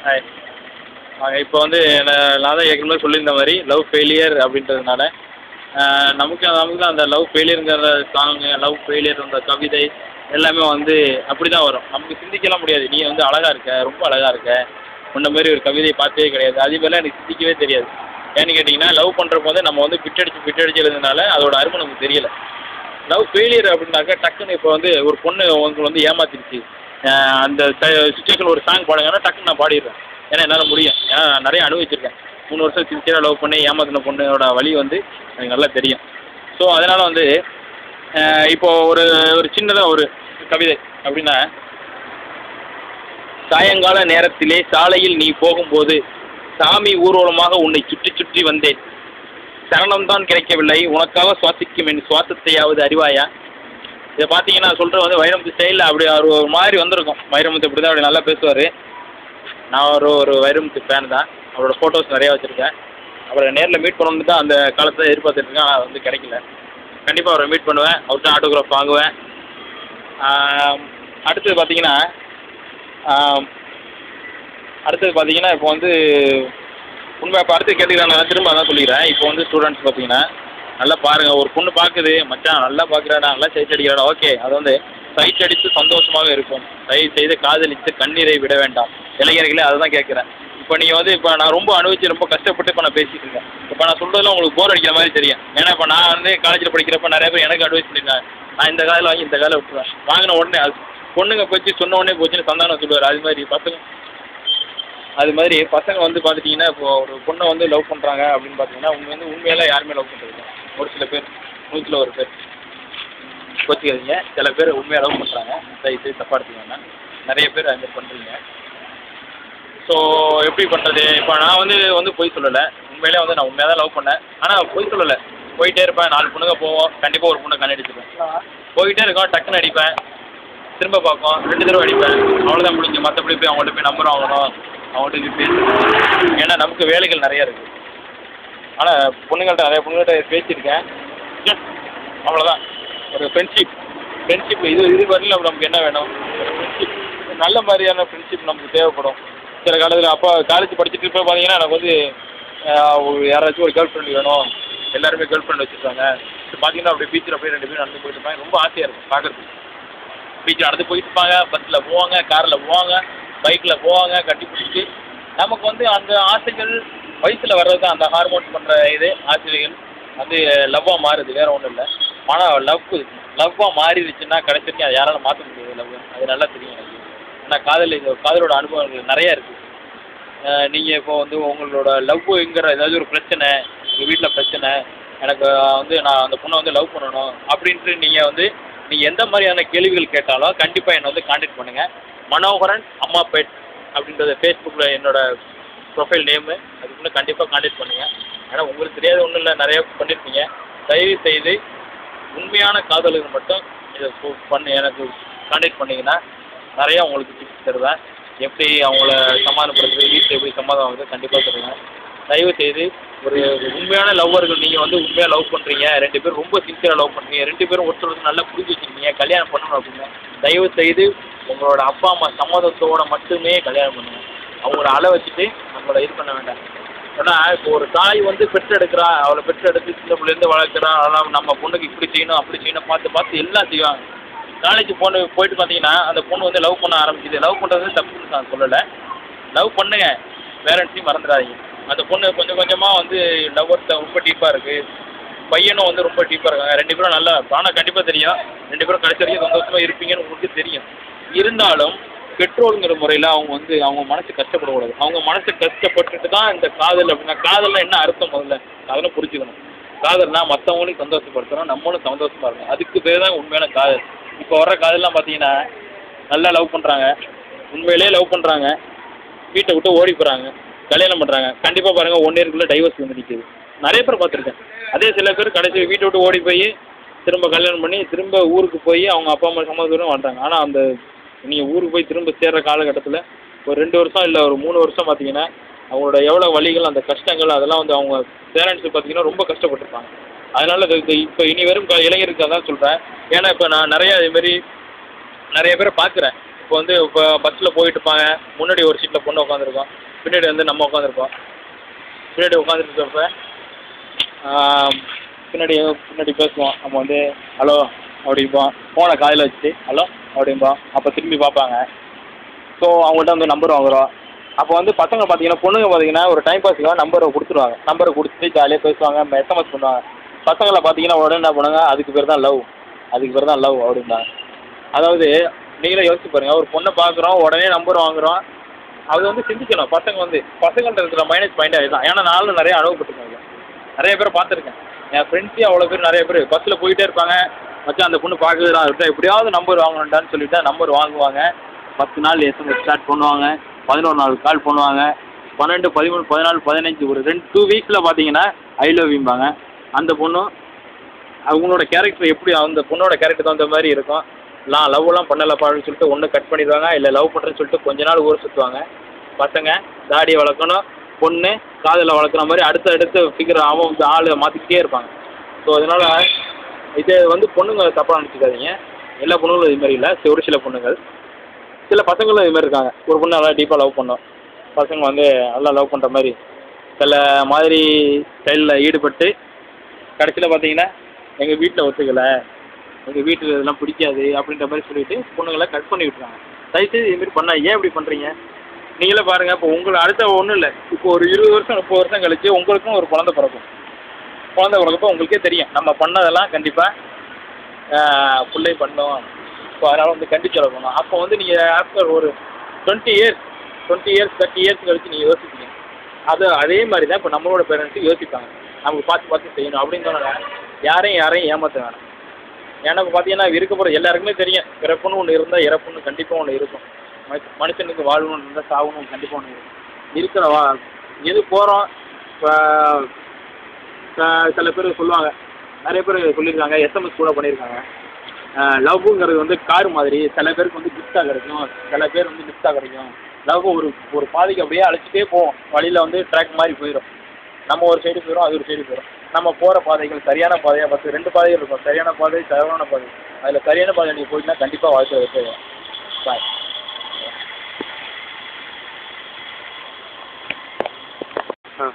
Hi. இப்போ வந்து நான் தான் ஏற்கனவே சொல்லியிருந்த மாதிரி லவ் ஃபெயிலியர் அப்படின்றதுனால நமக்கு நமக்கு தான் அந்த லவ் ஃபெயிலியருங்கிற சாங்கு, லவ் ஃபெயிலியர் அந்த கவிதை எல்லாமே வந்து அப்படி தான் வரும். நமக்கு சிந்திக்கலாம் முடியாது. நீ வந்து அழகா இருக்க, ரொம்ப அழகா இருக்க. உன்ன மாரி ஒரு கவிதையை பார்த்ததே கிடையாது. அதே மாரிலாம் எனக்கு சிந்திக்கவே தெரியாது. ஏன்னு கேட்டிங்கன்னா, லவ் பண்ணுறப்போ வந்து நம்ம வந்து பிட் அடிச்சு எழுதுனால அதோட அருமை நமக்கு தெரியல. லவ் ஃபெயிலியர் அப்படின்னாக்கா டக்குன்னு இப்போ வந்து ஒரு பொண்ணு உங்களுக்கு வந்து ஏமாத்திருச்சு. அந்த சிச்சுவேஷன் ஒரு சாங் பாடுங்கன்னா டக்குன்னு நான் பாடிடுறேன். ஏன்னா என்னால் முடியும். ஏன்னா நான் நிறைய அனுபவிச்சிருக்கேன். 3 வருஷம் சின்சியராக லவ் பண்ணி ஏமாத்தின பொண்ணோட வலி வந்து எனக்கு நல்லா தெரியும். ஸோ அதனால் வந்து இப்போ ஒரு ஒரு சின்னதாக ஒரு கவிதை அப்படின்னா, சாயங்கால நேரத்திலே சாலையில் நீ போகும்போது சாமி ஊர்வலமாக உன்னை சுற்றி சுற்றி வந்தேன். சரணம்தான் கிடைக்கவில்லை, உனக்காக சுவாசிக்கும் என் சுவாசத்தையாவது அறிவாயா. இதை பார்த்தீங்கன்னா சொல்கிறது வந்து வைரமுத்து ஸ்டைலில் அப்படி அவர் ஒரு மாதிரி வந்திருக்கும். வைரமுத்து இப்படி தான் அப்படி நல்லா பேசுவார். நான் ஒரு வைரமுத்து ஃபேன் தான். அவரோட ஃபோட்டோஸ் நிறையா வச்சுருக்கேன். அவரை நேரில் மீட் பண்ணணுன்னு தான் அந்த காலத்தில் எதிர்பார்த்துட்ருக்கேன். ஆனால் வந்து கிடைக்கல. கண்டிப்பாக அவரை மீட் பண்ணுவேன். அவர்கிட்ட ஆட்டோகிராஃப் வாங்குவேன். அடுத்தது பார்த்தீங்கன்னா இப்போ வந்து உண்மை இப்போ அடுத்து கேட்டுக்கிறேன். நான் திரும்ப அதான் சொல்லிக்கிறேன். இப்போ வந்து ஸ்டூடெண்ட்ஸ் பார்த்தீங்கன்னா நல்லா பாருங்கள். ஒரு பொண்ணு பார்க்குது, மச்சான் நல்லா பார்க்குறாடா, நல்லா சைட் அடிக்கிறாடா, ஓகே. அது வந்து சைட் அடித்து சந்தோஷமாக இருக்கும். தயவு செய்து காதலித்து கண்ணீரை விட வேண்டாம். இளைஞர்களே அதை தான் கேட்குறேன். இப்போ நீங்கள் வந்து இப்போ நான் ரொம்ப அனுபவிச்சு ரொம்ப கஷ்டப்பட்டு இப்போ நான் பேசிகிட்டு இருக்கேன். இப்போ நான் சொல்கிறதுலாம் உங்களுக்கு போர் அடிக்கிற மாதிரி தெரியும். ஏன்னா இப்போ நான் வந்து காலேஜில் படிக்கிறப்ப நிறைய பேர் எனக்கு அட்வைஸ் பண்ணியிருக்காங்க. நான் இந்த காதில் வாங்கி இந்த காதில் விட்டுருவேன். வாங்கின உடனே அது பொண்ணுங்க போச்சு சொன்ன உடனே போச்சுன்னு சந்தானம் சொல்லுவார். அது மாதிரி பசங்க வந்து பார்த்துட்டிங்கன்னா இப்போ ஒரு பொண்ணை வந்து லவ் பண்ணுறாங்க அப்படின்னு பார்த்தீங்கன்னா உண்மையில யாருமே லவ் பண்ணுறதில்ல. ஒரு சில பேர், 100ல் 1 பேர். கோச்சிக்காதீங்க. சில பேர் உண்மையாக லவ் பண்ணுறாங்க. தயவுசெய்து தப்பாக எடுத்துக்கோங்க. நிறைய பேர் அது மாதிரி பண்ணுறீங்க. ஸோ எப்படி பண்ணுறது? இப்போ நான் வந்து பொய் சொல்லலை. உண்மையிலே வந்து நான் உண்மையாக தான் லவ் பண்ணேன். ஆனால் பொய் சொல்லலை. போயிட்டே இருப்பேன். 4 பொண்ணுங்க போவோம். கண்டிப்பாக ஒரு பொண்ணை கண்ணடிச்சிப்பேன். போயிட்டே இருக்கோம். டக்குன்னு அடிப்பேன். திரும்ப பார்ப்போம். 2 தடவை அடிப்பேன். அவ்வளோதான் முடிஞ்சு. மற்றபடி போய் அவங்கள்ட்ட போய் நம்பர் வாங்கணும், அவங்கள்ட்ட இது பேசணும். ஏன்னா நமக்கு வேலைகள் நிறையா இருக்குது. ஆனால் நிறைய பொண்ணுங்கள்ட்ட பேசியிருக்கேன். அவ்வளோதான். ஒரு ஃப்ரெண்ட்ஷிப் இது வரல. நமக்கு என்ன வேணும்? ஒரு ஃப்ரெண்ட்ஷிப், நல்ல மாதிரியான ஃப்ரெண்ட்ஷிப் நமக்கு தேவைப்படும். சில காலத்தில் அப்போ காலேஜ் படிச்சுட்டு இப்போ பார்த்தீங்கன்னா எனக்கு வந்து யாராச்சும் ஒரு கேர்ள் ஃப்ரெண்ட் வேணும். எல்லாருமே கேர்ள் ஃப்ரெண்ட் வச்சுருக்காங்க. இப்போ பார்த்தீங்கன்னா அப்படியே பீச்சில் போய் 2 பேரும் நடந்து போயிட்டு இருப்பாங்க. ரொம்ப ஆசையாக இருக்கும் பார்க்குறதுக்கு. பீச்சில் நடந்து போயிட்டு இருப்பாங்க. பஸ்ஸில் போவாங்க, காரில் போவாங்க, பைக்கில் போவாங்க, கட்டி பிடிச்சி. நமக்கு வந்து அந்த ஆசைகள் வயசில் வர்றது தான். அந்த ஹார்மோன்ஸ் பண்ணுற ஆசைகள் வந்து லவ்வாக மாறுது. வேறு ஒன்றும் இல்லை. ஆனால் லவ்வாக மாறிடுச்சுன்னா கடைசிக்கு அதை யாராலும் மாற்ற முடியாது. லவ் அது நல்லா தெரியும் எனக்கு. ஆனால் காதலோட அனுபவங்கள் நிறையா இருக்குது. நீங்கள் இப்போ வந்து உங்களோட லவ்ங்கிற ஏதாவது ஒரு பிரச்சனை, உங்கள் வீட்டில் பிரச்சனை, எனக்கு வந்து நான் அந்த பொண்ணை வந்து லவ் பண்ணணும் அப்படின்ட்டு நீங்கள் எந்த மாதிரியான கேள்விகள் கேட்டாலும் கண்டிப்பாக என்னை வந்து கான்டாக்ட் பண்ணுங்கள். மனோகரன் அம்மாபேட் அப்படின்றது ஃபேஸ்புக்கில் என்னோடய ப்ரொஃபைல் நேமு. அதுக்குன்னு கண்டிப்பாக கான்டாக்ட் பண்ணுங்கள். ஏன்னா உங்களுக்கு தெரியாத ஒன்றும் இல்லை, நிறையா பண்ணியிருப்பீங்க. தயவு செய்து உண்மையான காதலுக்கு மட்டும் இதை எனக்கு கான்டாக்ட் பண்ணிங்கன்னா நிறையா உங்களுக்கு டிப்ஸ் தருவேன். எப்படி அவங்கள சமாதானப்படுத்துறது, வீட்டில் எப்படி சமாதானம் ஆகுது கண்டிப்பாக தருவேன். தயவு செய்து ஒரு உண்மையான லவ்வர்கள், நீங்கள் வந்து உண்மையாக லவ் பண்ணுறீங்க, 2 பேரும் ரொம்ப சின்சியராக லவ் பண்ணுறீங்க, 2 பேரும் ஒருத்தருக்கு நல்லா புரிஞ்சு வச்சுருக்கீங்க, கல்யாணம் பண்ணணும் அப்படின்னா தயவு செய்து உங்களோட அப்பா அம்மா சம்மதத்தோடு மட்டுமே கல்யாணம் பண்ணுங்கள். அவங்கள அழ வச்சுட்டு நம்மளை இது பண்ண வேண்டாம். ஏன்னா இப்போ ஒரு தாய் வந்து பெற்றெடுக்கிறா, அவளை பெற்றெடுத்து சின்ன பிள்ளைலேருந்து வளர்க்குறா. அதனால் நம்ம பொண்ணுக்கு இப்படி செய்யணும் அப்படி செய்யணும் பார்த்து எல்லாம் செய்வாங்க. காலேஜ் போயிட்டு பார்த்தீங்கன்னா அந்த பொண்ணு வந்து லவ் பண்ண ஆரம்பிக்குது. லவ் பண்ணுறது தப்புன்னு நான் சொல்லலை. லவ் பண்ணுங்க, பேரண்ட்ஸையும் மறந்துடாதீங்க. அந்த பொண்ணு கொஞ்சம் கொஞ்சமாக வந்து லவ்வர்ஸ் ரொம்ப டீப்பாக இருக்குது. பையனும் வந்து ரொம்ப டீப்பாக இருக்காங்க. 2 பேரும் நல்லா. ஆனால் கண்டிப்பாக தெரியும் 2 பேரும் கடைசி வரைக்கும் சந்தோஷமாக இருப்பீங்கன்னு உங்களுக்கு தெரியும். இருந்தாலும் பெற்றோருங்கிற முறையில் அவங்க மனசு கஷ்டப்படக்கூடாது. அவங்க மனசு கஷ்டப்பட்டுட்டு தான் இந்த காதல் அப்படின்னா, காதல்லாம் என்ன அர்த்தம் முதல்ல அதெல்லாம் புரிஞ்சுக்கணும். காதல்னா மற்றவங்களையும் சந்தோஷப்படுத்தணும், நம்மளும் சந்தோஷமாக இருக்கணும். அதுக்கு பேர் தான் உண்மையான காதல். இப்போ வர்ற காதல்லாம் பார்த்தீங்கன்னா நல்லா லவ் பண்ணுறாங்க, உண்மையிலே லவ் பண்ணுறாங்க, வீட்டை விட்டு ஓடி போகிறாங்க, கல்யாணம் பண்ணுறாங்க. கண்டிப்பாக பாருங்கள் 1 இயருக்குள்ளே டைவர்ஸ் வந்து நிற்கிது. நிறைய பேர் பார்த்துருக்கேன். அதே சில பேர் கடைசி வீட்டை விட்டு ஓடி போய் திரும்ப கல்யாணம் பண்ணி திரும்ப ஊருக்கு போய் அவங்க அப்பா அம்மா சம்மதத்தோடு வாழ்றாங்க. ஆனால் அந்த நீங்கள் ஊருக்கு போய் திரும்ப சேர்கிற காலகட்டத்தில் ஒரு 2 வருஷம் இல்லை ஒரு 3 வருஷம் பார்த்தீங்கன்னா அவங்களோட எவ்வளோ வலிகள், அந்த கஷ்டங்கள் அதெல்லாம் வந்து அவங்க பேரண்ட்ஸு பார்த்தீங்கன்னா ரொம்ப கஷ்டப்பட்டுருப்பாங்க. அதனால் இப்போ இனி வரும் இளைஞருக்கு அதான் சொல்கிறேன். ஏன்னா இப்போ நான் நிறைய இதுமாரி நிறைய பேரை பார்க்குறேன். இப்போ பஸ்ஸில் போயிட்டு இருப்பாங்க. முன்னாடி ஒரு சீட்டில் பொண்ணு உட்காந்துருக்கோம், பின்னாடி வந்து நம்ம உட்காந்துருப்போம். பின்னாடி உட்காந்துருக்கப்ப பின்னாடி பின்னாடி பேசுவோம். நம்ம வந்து ஹலோ அப்படிம்போம். ஃபோனை காதில் வச்சுட்டு ஹலோ அப்படிம்போம். அப்போ திரும்பி பார்ப்பாங்க. ஸோ அவங்கள்ட்ட வந்து நம்பர் வாங்குகிறோம். அப்போ வந்து பசங்க பார்த்தீங்கன்னா, பொண்ணுங்க பார்த்தீங்கன்னா ஒரு டைம் பாஸுக்காக நம்பரை கொடுத்துருவாங்க. நம்பரை கொடுத்துட்டு ஜாலியாக பேசுவாங்க, எஸ்எம்எஸ் பண்ணுவாங்க. பசங்களை பார்த்தீங்கன்னா உடனே என்ன பண்ணுவாங்க, அதுக்கு பேர் தான் லவ், அதுக்கு பேர் தான் லவ் அப்படிம்பாங்க. அதாவது நீங்களே யோசிச்சு பாருங்கள், ஒரு பொண்ணை பார்க்குறோம், உடனே நம்பர் வாங்குகிறோம். அது வந்து சிந்திக்கணும். பசங்கள்ட்ட இருக்கிற மைனஸ் பாயிண்ட் அதுதான். ஏன்னா நானும் நிறைய அனுபவப்பட்டிருக்கேன். நிறைய பேரை பார்த்துருக்கேன். என் ஃப்ரெண்ட்ஸே அவ்வளோ பேர், நிறைய பேர் பஸ்ஸில் போயிட்டே இருப்பாங்க. மச்சான் அந்த பொண்ணு பார்க்குறதா இருக்கட்டும், எப்படியாவது நம்பர் வாங்கணுன்டான்னு சொல்லிவிட்டு நம்பர் வாங்குவாங்க. 10 நாள் எஸ்எம்எஸ் ஸ்டார்ட் பண்ணுவாங்க, 11 நாள் கால் பண்ணுவாங்க, 12, 13, 14, 15 ஒரு 2 வீக்ஸில் பார்த்தீங்கன்னா ஐ லவ் யூம்பாங்க. அந்த பொண்ணும் அவங்களோட கேரக்டர் எப்படி, அந்த பொண்ணோட கேரக்டர் தகுந்த மாதிரி இருக்கும். நான் லவ்லாம் பண்ணலப்பா அப்படின்னு சொல்லிட்டு ஒன்று கட் பண்ணிடுவாங்க, இல்லை லவ் பண்ணுறேன்னு சொல்லிட்டு கொஞ்ச நாள் ஊர் சுற்றுவாங்க. பசங்க தாடியை வளர்க்கணும், பொண்ணு காதில் வளர்க்குற மாதிரி அடுத்த ஃபிகர் அவன் ஆள் மாற்றிக்கிட்டே இருப்பாங்க. ஸோ அதனால் இது வந்து பொண்ணுங்க தப்பாக நினச்சிக்காதீங்க. எல்லா பொண்ணுங்களும் இது மாதிரி இல்லை, ஒரு சில பொண்ணுங்கள், சில பசங்களும் இது மாதிரி இருக்காங்க. ஒரு பொண்ணு நல்லா டீப்பாக லவ் பண்ணோம், பசங்க வந்து நல்லா லவ் பண்ணுற மாதிரி சில மாதிரி ஸ்டைலில் ஈடுபட்டு கடைசியில் பார்த்தீங்கன்னா எங்கள் வீட்டில் ஒத்துக்கலை, எங்கள் வீட்டில் இதெல்லாம் பிடிக்காது அப்படின்ற மாதிரி சொல்லிவிட்டு பொண்ணுங்களை கட் பண்ணி விட்டுறாங்க. தயவுசெய்து இதுமாரி பண்ணால் ஏன் இப்படி பண்ணுறீங்க? நீங்களே பாருங்கள். இப்போ உங்களை அடுத்த ஒன்றும் இல்லை, இப்போ ஒரு 20 வருஷம் 30 வருஷம் கழிச்சு உங்களுக்கும் ஒரு குழந்தை பிறக்கும். குழந்தை பிறக்கப்போ உங்களுக்கே தெரியும் நம்ம பண்ணதெல்லாம் கண்டிப்பாக பிள்ளை பண்ணோம். ஸோ அதனால் வந்து கண்டிச்சு வளர்க்கணும். அப்போ வந்து நீங்கள் ஆஃப்டர் ஒரு 20 இயர்ஸ் 30 இயர்ஸ் கழிச்சு நீங்கள் யோசிப்பீங்க. அதே மாதிரி தான் இப்போ நம்மளோட பேரண்ட்ஸும் யோசிப்பாங்க. நமக்கு பார்த்து செய்யணும் அப்படின்னு சொன்னாங்க. யாரையும் ஏமாற்ற வேணாம். ஏன்னா இப்போ பார்த்தீங்கன்னா இருக்க போகிற எல்லாருக்குமே தெரியும், பிறப்புன்னு ஒன்று இருந்தால் இறப்புன்னு கண்டிப்பாக ஒன்று இருக்கும். மனுஷனுக்கு வாழணும்னு இருந்தால் சாகணும் கண்டிப்பாக ஒன்று இருக்கும். எது போகிறோம். இப்போ சில பேர் சொல்லுவாங்க, நிறைய பேர் சொல்லியிருக்காங்க, எஸ்எம்எஸ் கூட பண்ணியிருக்காங்க. லவ்வுங்கிறது வந்து கார் மாதிரி, சில பேருக்கு வந்து கிஃப்டாக கிடைக்கும், சில பேர் வந்து கிஃப்டாக கிடைக்கும். லவ் ஒரு பாதைக்கு அப்படியே அழைச்சிட்டே போவோம். வழியில் வந்து ட்ராக் மாதிரி போயிடும். நம்ம ஒரு சைடு போயிடும், அது ஒரு சைடு போயிடும். நம்ம போகிற பாதைகள் சரியான பாதையாக பார்த்து 2 பாதைகள் இருக்கும். சரியான பாதை, தவறான பாதை. அதில் சரியான பாதை நீங்கள் போயிட்டுனா கண்டிப்பாக வாழ்க்கை வெற்றி. பாய். ஆ.